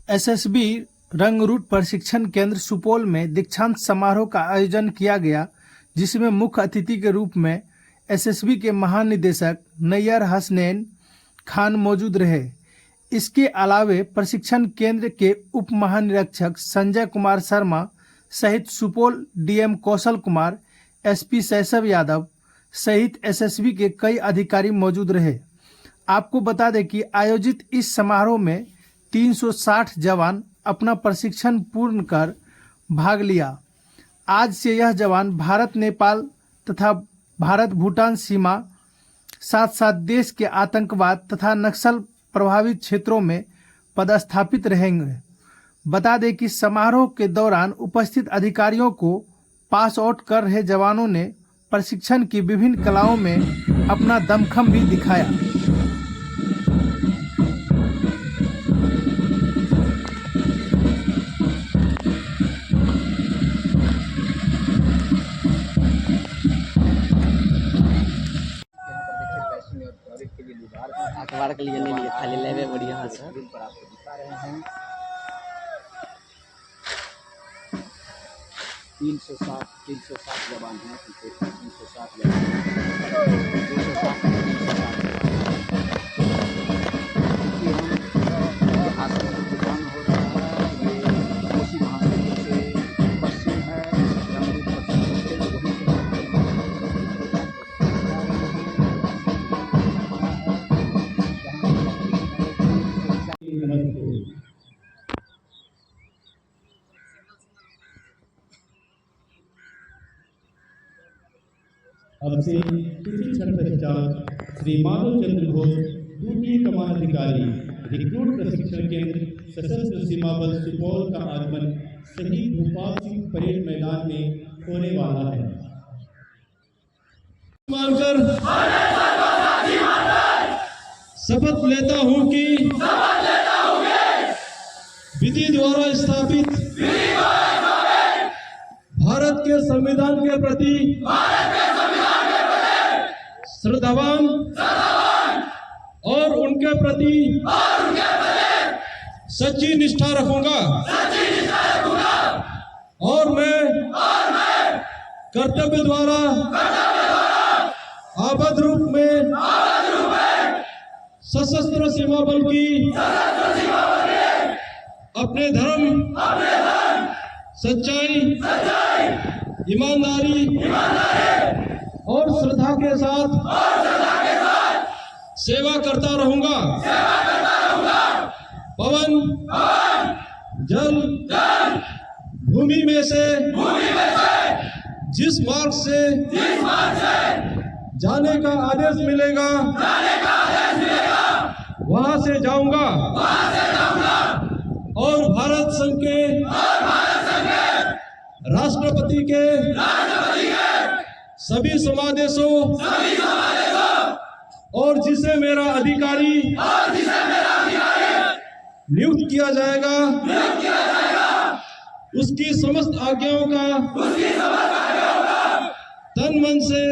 SSB रंगरूट प्रशिक्षण केंद्र सुपौल में दीक्षांत समारोह का आयोजन किया गया, जिसमें मुख्य अतिथि के रूप में एसएसबी के महानिदेशक नैयर हसनैन खान मौजूद रहे। इसके अलावे प्रशिक्षण केंद्र के उप महानिरीक्षक संजय कुमार शर्मा सहित सुपौल डीएम कौशल कुमार, एसपी शैशव यादव सहित एसएसबी के कई अधिकारी मौजूद रहे। आपको बता दें कि आयोजित इस समारोह में 360 जवान अपना प्रशिक्षण पूर्ण कर भाग लिया। आज से यह जवान भारत नेपाल तथा भारत भूटान सीमा साथ साथ देश के आतंकवाद तथा नक्सल प्रभावित क्षेत्रों में पदस्थापित रहेंगे। बता दें कि समारोह के दौरान उपस्थित अधिकारियों को पास आउट कर रहे जवानों ने प्रशिक्षण की विभिन्न कलाओं में अपना दमखम भी दिखाया। अखबार के लिए नहीं लिए, खाली लेवे बढ़िया से। पर आपको दिखा रहे हैं 360 जवान हैं, 360 अब से कुछ क्षण पश्चात श्री माधव चंद्र घोष, द्वितीय कमानाधिकारी, रिक्रूट प्रशिक्षण केंद्र सशस्त्र सीमा बल सुपौल का आगमन शहीद भूपाल सिंह परेड मैदान में होने वाला है। मानकर शपथ लेता हूं कि विधि द्वारा स्थापित भारत के संविधान के प्रति श्रद्धावान और उनके प्रति सच्ची निष्ठा रखूंगा और मैं कर्तव्य द्वारा आबद्ध रूप में सशस्त्र सीमा बल की अपने धर्म, सच्चाई, ईमानदारी और श्रद्धा के साथ सेवा करता रहूंगा। पवन, जल, भूमि में से जिस मार्ग से जाने का आदेश मिलेगा वहां से जाऊंगा और भारत संघ के राष्ट्रपति के सभी समादेशों और जिसे मेरा अधिकारी नियुक्त किया जाएगा उसकी समस्त आज्ञाओं का तन मन से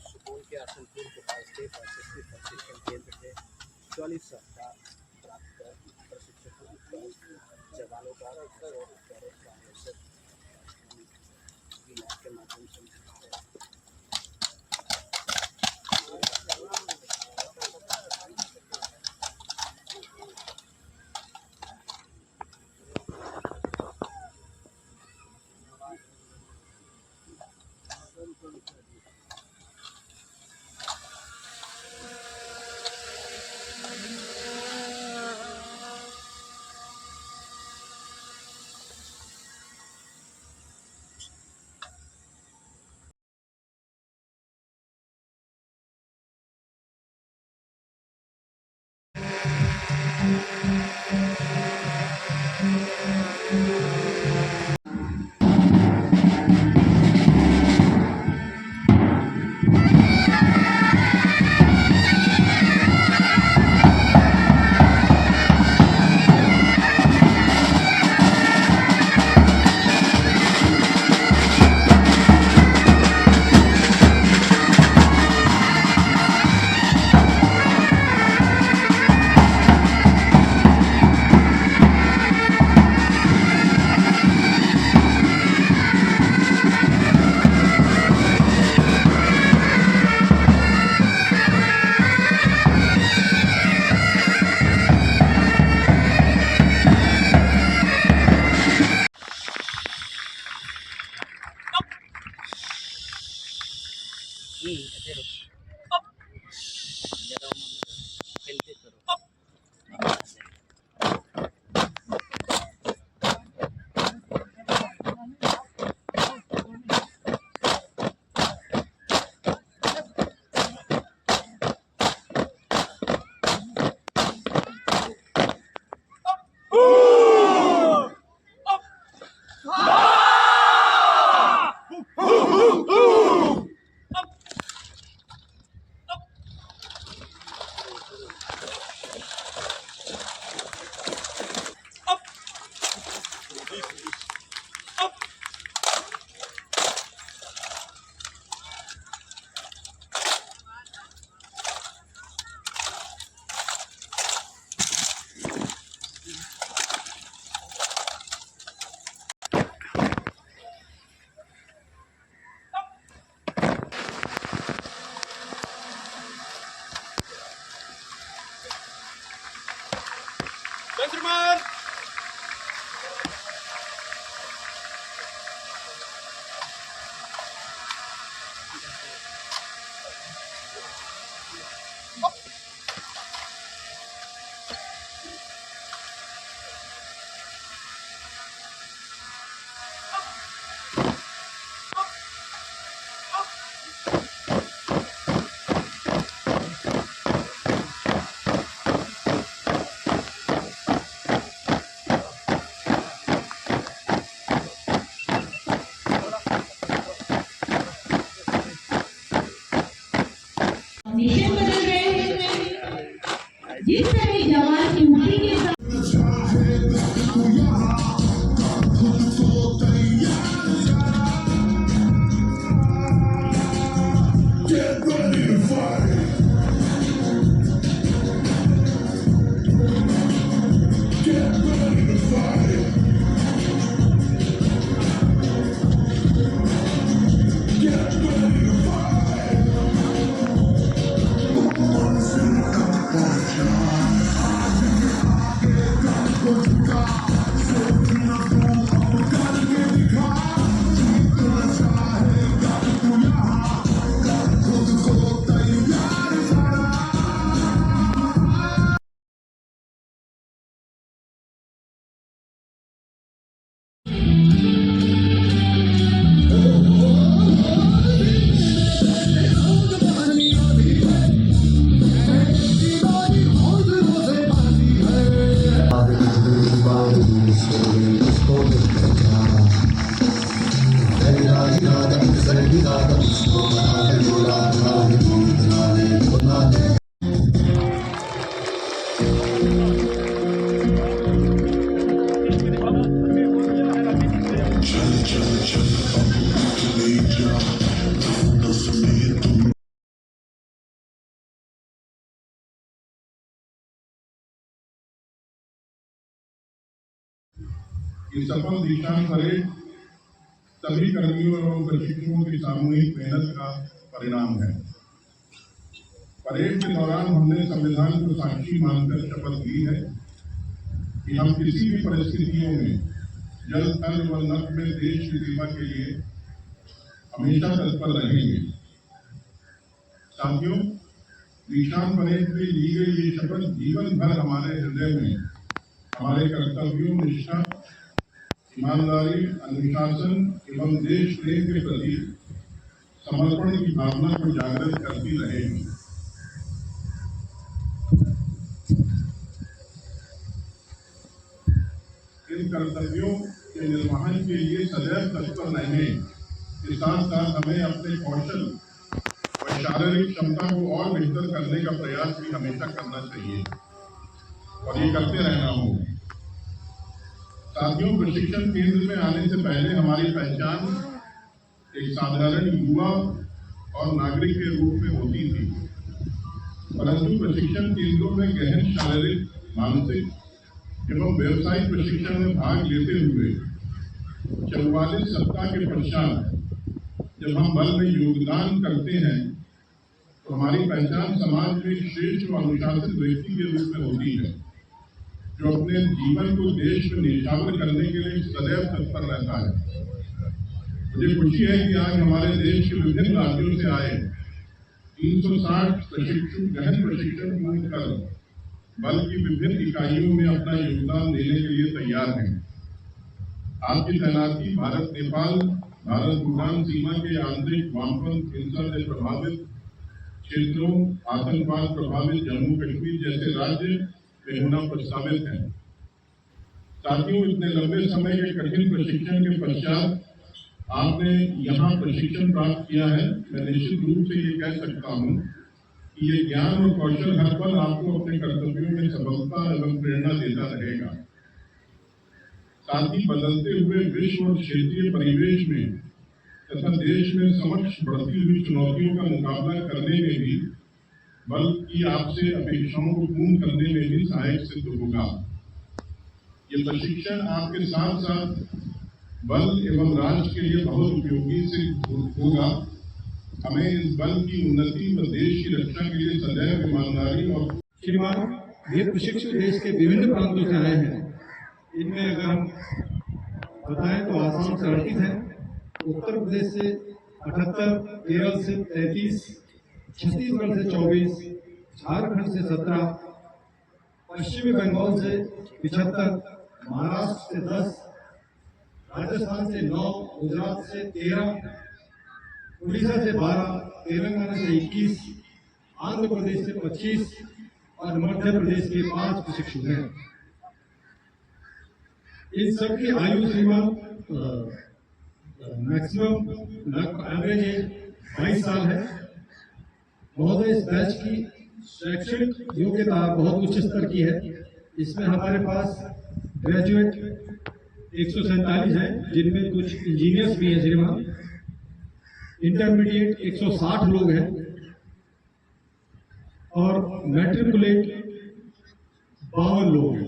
सुपौल के आसनपुर के पास स्थित एसएसबी प्रशिक्षण केंद्र के 44 सप्ताह प्राप्त प्रशिक्षकों जवानों का के माध्यम से Pero jaraw mo healthy pero mission बदल रहे हैं जिस तरह जवान की उम्र के साथ ये सफल दीक्षांत परेड सभी कर्मियों एवं प्रशिक्षुओं की सामूहिक मेहनत का परिणाम है। परेड के दौरान हमने संविधान को साक्षी मानकर शपथ ली है कि हम किसी भी परिस्थितियों में जल थल व नभ में देश की सेवा के लिए हमेशा तत्पर रहेंगे। साथियों, दीक्षांत परेड में ली गई ये शपथ जीवन भर हमारे हृदय में हमारे कर्तव्यों, निष्ठा, ईमानदारी, अनुशासन एवं देश प्रेम के प्रति समर्पण की भावना को जागृत करती रहेगी। इन कर्तव्यों के निर्वहन के लिए सदैव तत्पर रहने के साथ साथ हमें अपने कौशल और शारीरिक क्षमता को और बेहतर करने का प्रयास भी हमेशा करना चाहिए और ये करते रहना होगा। साथियों, प्रशिक्षण केंद्र में आने से पहले हमारी पहचान एक साधारण युवा और नागरिक के रूप में होती थी, परंतु प्रशिक्षण केंद्रों में गहन शारीरिक, मानसिक एवं व्यवसायिक प्रशिक्षण में भाग लेते हुए 44 सप्ताह के पश्चात जब हम बल में योगदान करते हैं तो हमारी पहचान समाज में एक श्रेष्ठ और अनुशासित व्यक्ति के रूप में होती है, जो अपने जीवन को देश में निछावर करने के लिए सदैव तत्पर रहता है। मुझे खुशी है कि आज हमारे देश के विभिन्न राज्यों से आए 360 प्रशिक्षु गहन प्रशिक्षण पूर्ण कर बल की विभिन्न इकाइयों में अपना योगदान देने के लिए तैयार हैं। आपकी तैनाती भारत नेपाल, भारत भूटान सीमा के आंतरिक वामपंथ हिंसा से प्रभावित क्षेत्रों, आतंकवाद प्रभावित जम्मू कश्मीर जैसे राज्य में होना प्रस्तावित है। साथियों, इतने लंबे समय के कठिन प्रशिक्षण के पश्चात आपने यहाँ प्रशिक्षण प्राप्त किया है। मैं निश्चित रूप से ये कह सकता हूँ कि ये ज्ञान और कौशल हर पल आपको अपने कर्तव्यों में सफलता एवं प्रेरणा देता रहेगा। साथ ही बदलते हुए विश्व और क्षेत्रीय परिवेश में तथा देश में समक्ष बढ़ती हुई चुनौतियों का मुकाबला करने में भी बल की आपसे अपेक्षाओं को पूर्ण करने में भी सहायक सिद्ध होगा। ये प्रशिक्षण आपके साथ साथ बल एवं राष्ट्र के लिए बहुत उपयोगी सिद्ध होगा। हमें इस बल की उन्नति व देश की रक्षा के लिए सदैव ईमानदारी और श्रीमान, ये प्रशिक्षु देश के विभिन्न प्रांतों से आए हैं। इनमें अगर हम बताएं तो आसाम से 38 हैं, उत्तर प्रदेश से 78, केरल से 33, छत्तीसगढ़ से 24, झारखंड से 17, पश्चिमी बंगाल से 75, महाराष्ट्र से 10, राजस्थान से 9, गुजरात से 13, उड़ीसा से 12, तेलंगाना से 21, आंध्र प्रदेश से 25 और मध्य प्रदेश के 5 प्रशिक्षु हैं। इन सबकी आयु सीमा मैक्सिमम एवरेज एज 22 साल है। महोदय, इस बैच की शैक्षणिक योग्यता बहुत उच्च स्तर की है। इसमें हमारे पास ग्रेजुएट 147 हैं, जिनमें कुछ इंजीनियर्स भी हैं श्रीमान। इंटरमीडिएट 160 लोग हैं और मैट्रिकुलेट 52 लोग हैं।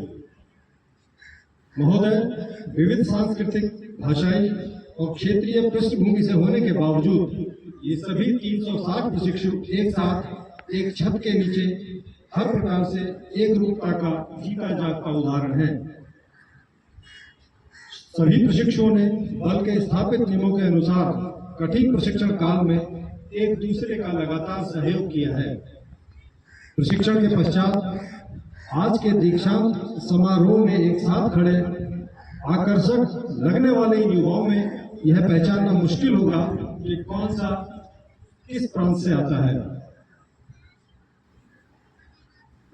महोदय, विविध सांस्कृतिक, भाषाई और क्षेत्रीय पृष्ठभूमि से होने के बावजूद ये सभी 360 प्रशिक्षु एक साथ एक छत के नीचे हर प्रकार से एक रूपता का जीता जागता उदाहरण है। सभी प्रशिक्षुओं ने बल के स्थापित नियमों के अनुसार कठिन प्रशिक्षण काल में एक दूसरे का लगातार सहयोग किया है। प्रशिक्षण के पश्चात आज के दीक्षांत समारोह में एक साथ खड़े आकर्षक लगने वाले इन युवाओं में यह पहचानना मुश्किल होगा कि कौन सा किस प्रांत से आता है।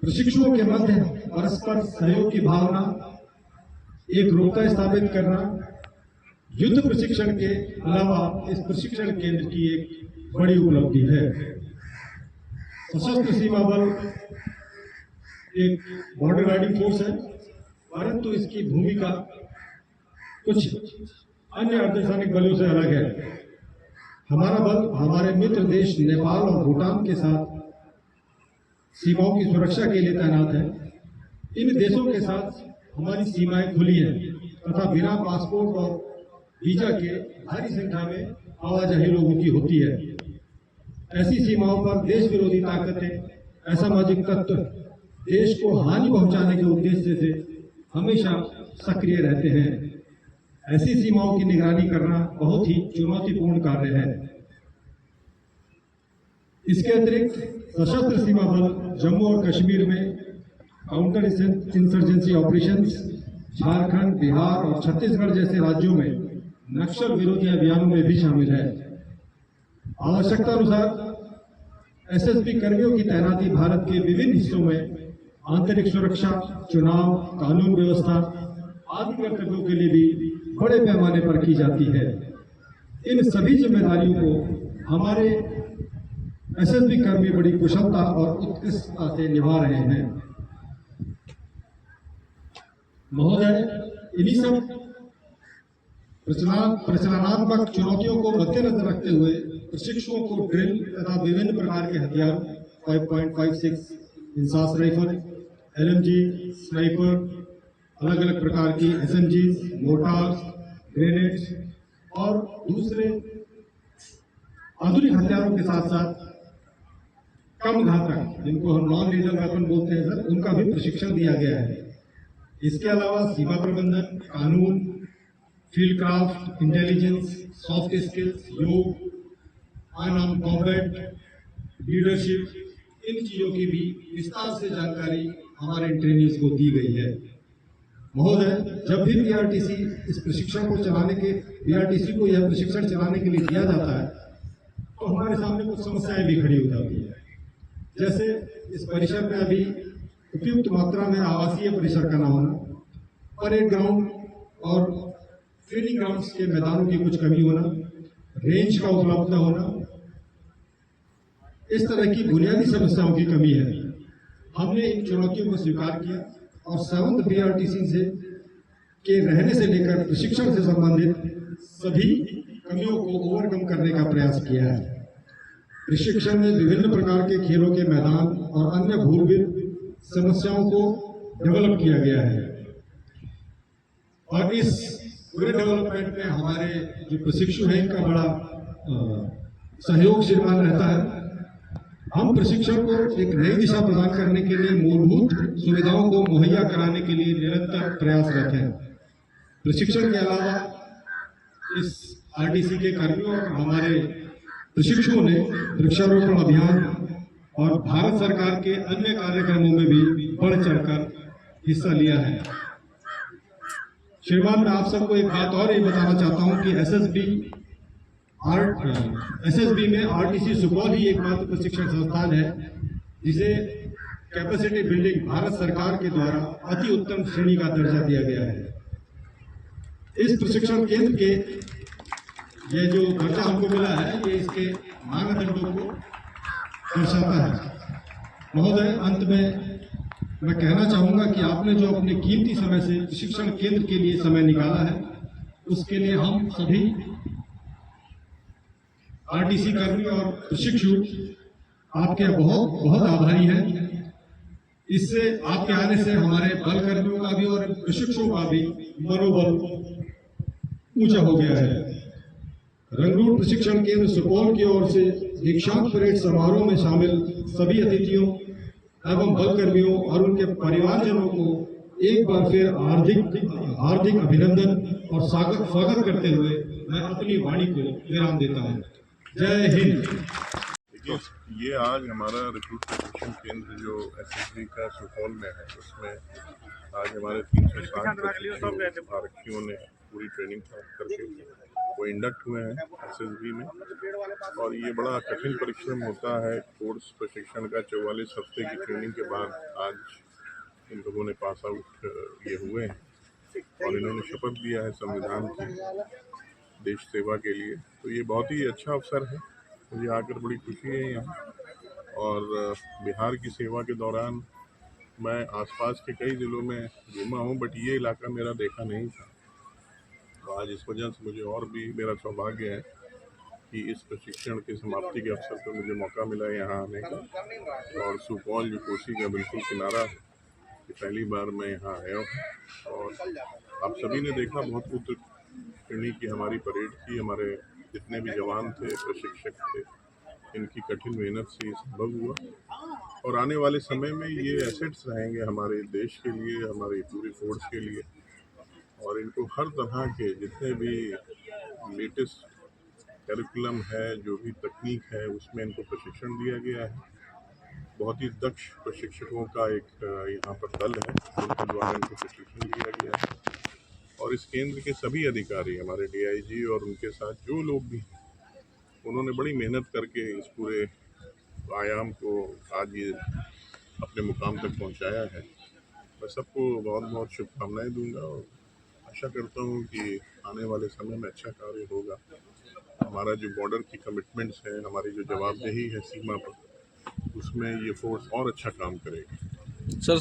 प्रशिक्षुओं के मध्य परस्पर सहयोग की भावना, एक रूपता स्थापित करना युद्ध प्रशिक्षण के अलावा इस प्रशिक्षण केंद्र की एक बड़ी उपलब्धि है। सशस्त्र सीमा बल एक बॉर्डर गार्डिंग फोर्स है, परंतु इसकी भूमिका कुछ अन्य अर्धसैनिक बलों से अलग है। हमारा बल हमारे मित्र देश नेपाल और भूटान के साथ सीमाओं की सुरक्षा के लिए तैनात है। इन देशों के साथ हमारी सीमाएं खुली हैं तथा बिना पासपोर्ट और वीजा के भारी संख्या में आवाजाही लोगों की होती है। ऐसी सीमाओं पर देश विरोधी ताकतें, असामाजिक तत्व देश को हानि पहुंचाने के उद्देश्य से हमेशा सक्रिय रहते हैं। ऐसी सीमाओं की निगरानी करना बहुत ही चुनौतीपूर्ण कार्य है। इसके अतिरिक्त सशस्त्र सीमा बल जम्मू और कश्मीर में counter insurgency operations, Jharkhand, Bihar और छत्तीसगढ़ जैसे राज्यों में नक्सल विरोधी अभियानों में भी शामिल है। आवश्यकता अनुसार एसएसबी कर्मियों की तैनाती भारत के विभिन्न हिस्सों में आंतरिक सुरक्षा, चुनाव, कानून व्यवस्था आदि कर्तव्यों के लिए भी बड़े पैमाने पर की जाती है। इन सभी जिम्मेदारियों को हमारे एसएसबी कर्मी बड़ी कुशलता और उत्कृष्टता से निभा रहे हैं। महोदय, इन्हीं सब प्रचलनात्मक चुनौतियों को मद्देनजर रखते हुए प्रशिक्षुओं को ड्रिल तथा विभिन्न प्रकार के हथियार 5.56 इंसास राइफल, एलएमजी, स्नाइपर, अलग अलग प्रकार की एसएमजी, मोर्टार्स, ग्रेनेड्स और दूसरे आधुनिक हथियारों के साथ साथ कम घातक, जिनको हम नॉन लीडल वेपन बोलते हैं सर, उनका भी प्रशिक्षण दिया गया है। इसके अलावा सीमा प्रबंधन, कानून, field craft, intelligence, soft skills, योग, अनआर्म्ड कॉम्बैट, लीडरशिप, इन चीजों की भी विस्तार से जानकारी हमारे ट्रेनीज को दी गई है। महोदय, जब भी बीआरटीसी इस प्रशिक्षण को चलाने के बीआरटीसी को यह प्रशिक्षण चलाने के लिए दिया जाता है तो हमारे सामने कुछ समस्याएं भी खड़ी हो जाती है। जैसे इस परिसर में अभी उपयुक्त मात्रा में आवासीय परिसर का न होना, परेड ग्राउंड और ट्रेनिंग ग्राउंड्स के मैदानों की कुछ कमी होना, रेंज का उपलब्ध न होना, इस तरह की बुनियादी समस्याओं की कमी है। हमने इन चुनौतियों को स्वीकार किया और 7th बीआरटीसी से के रहने से लेकर प्रशिक्षण से संबंधित सभी कमियों को ओवरकम करने का प्रयास किया है। प्रशिक्षण में विभिन्न प्रकार के खेलों के मैदान और अन्य भूलविद समस्याओं को डेवलप किया गया है और इस पूरे डेवलपमेंट में हमारे जो प्रशिक्षु हैं इनका बड़ा सहयोग श्रीमान रहता है। हम प्रशिक्षण को एक नई दिशा प्रदान करने के लिए मूलभूत सुविधाओं को मुहैया कराने के लिए निरंतर प्रयासरत हैं। प्रशिक्षण के अलावा इस आरटीसी के कर्मियों और हमारे प्रशिक्षुओं ने वृक्षारोपण अभियान और भारत सरकार के अन्य कार्यक्रमों में भी बढ़ चढ़कर हिस्सा लिया है। श्रीमान, मैं आप सबको एक बात और ये बताना चाहता हूं कि एसएसबी में आरटीसी सुपौल ही एकमात्र प्रशिक्षण संस्थान है जिसे कैपेसिटी बिल्डिंग भारत सरकार के द्वारा अति उत्तम श्रेणी का दर्जा दिया गया है। इस प्रशिक्षण केंद्र के ये जो दर्जा हमको मिला है ये इसके मानदंडों को दर्शाता है। महोदय, अंत में मैं कहना चाहूंगा कि आपने जो अपने कीमती समय से प्रशिक्षण केंद्र के लिए समय निकाला है उसके लिए हम सभी आरटीसी कर्मी और प्रशिक्षु आपके बहुत बहुत आभारी हैं। इससे आपके आने से हमारे बल कर्मियों का भी और प्रशिक्षुओं का भी मनोबल ऊंचा हो गया है। रंगरूट प्रशिक्षण केंद्र सुपौल की ओर से दीक्षांत परेड समारोह में शामिल सभी अतिथियों एवं बल कर्मियों और उनके परिवारजनों को एक बार फिर हार्दिक अभिनंदन और स्वागत करते हुए मैं अपनी वाणी को विराम देता हूँ। जय हिंद। देखिए, ये आज हमारा रिक्रूट प्रशिक्षण केंद्र जो एसएसबी का सुपौल में है उसमें आज हमारे 360 आरक्षियों ने पूरी ट्रेनिंग प्राप्त करके वो इंडक्ट हुए हैं एसएसबी में। और ये बड़ा कठिन परिश्रम होता है। कोर्स प्रशिक्षण का 44 हफ्ते की ट्रेनिंग के बाद आज इन लोगों ने पास आउट ये हुए हैं और इन्होंने शपथ लिया है संविधान की देश सेवा के लिए। तो ये बहुत ही अच्छा अवसर है, मुझे आकर बड़ी खुशी है यहाँ। और बिहार की सेवा के दौरान मैं आसपास के कई ज़िलों में घूमा हूँ बट ये इलाका मेरा देखा नहीं था। तो आज इस वजह से मुझे और भी मेरा सौभाग्य है कि इस प्रशिक्षण की समाप्ति के अवसर पर मुझे मौका मिला यहाँ आने का। और सुपौल जो कोसी का बिल्कुल किनारा है, ये पहली बार मैं यहाँ आया हूँ। और आप सभी ने देखा बहुत उच्च श्रेणी की हमारी परेड थी। हमारे जितने भी जवान थे, प्रशिक्षक थे, इनकी कठिन मेहनत से ये संभव हुआ। और आने वाले समय में ये एसेट्स रहेंगे हमारे देश के लिए, हमारी पूरी फोर्स के लिए। और इनको हर तरह के जितने भी लेटेस्ट करिकुलम है, जो भी तकनीक है, उसमें इनको प्रशिक्षण दिया गया है। बहुत ही दक्ष प्रशिक्षकों का एक यहाँ पर दल है जिनके द्वारा इनको प्रशिक्षण दिया गया है। और इस केंद्र के सभी अधिकारी, हमारे डीआईजी और उनके साथ जो लोग भी, उन्होंने बड़ी मेहनत करके इस पूरे आयाम को आज ये अपने मुकाम तक पहुंचाया है। मैं सबको बहुत बहुत शुभकामनाएं दूंगा और आशा करता हूँ कि आने वाले समय में अच्छा कार्य होगा। हमारा जो बॉर्डर की कमिटमेंट्स है, हमारी जो जवाबदेही है सीमा पर, उसमें ये फोर्स और अच्छा काम करेगी। सर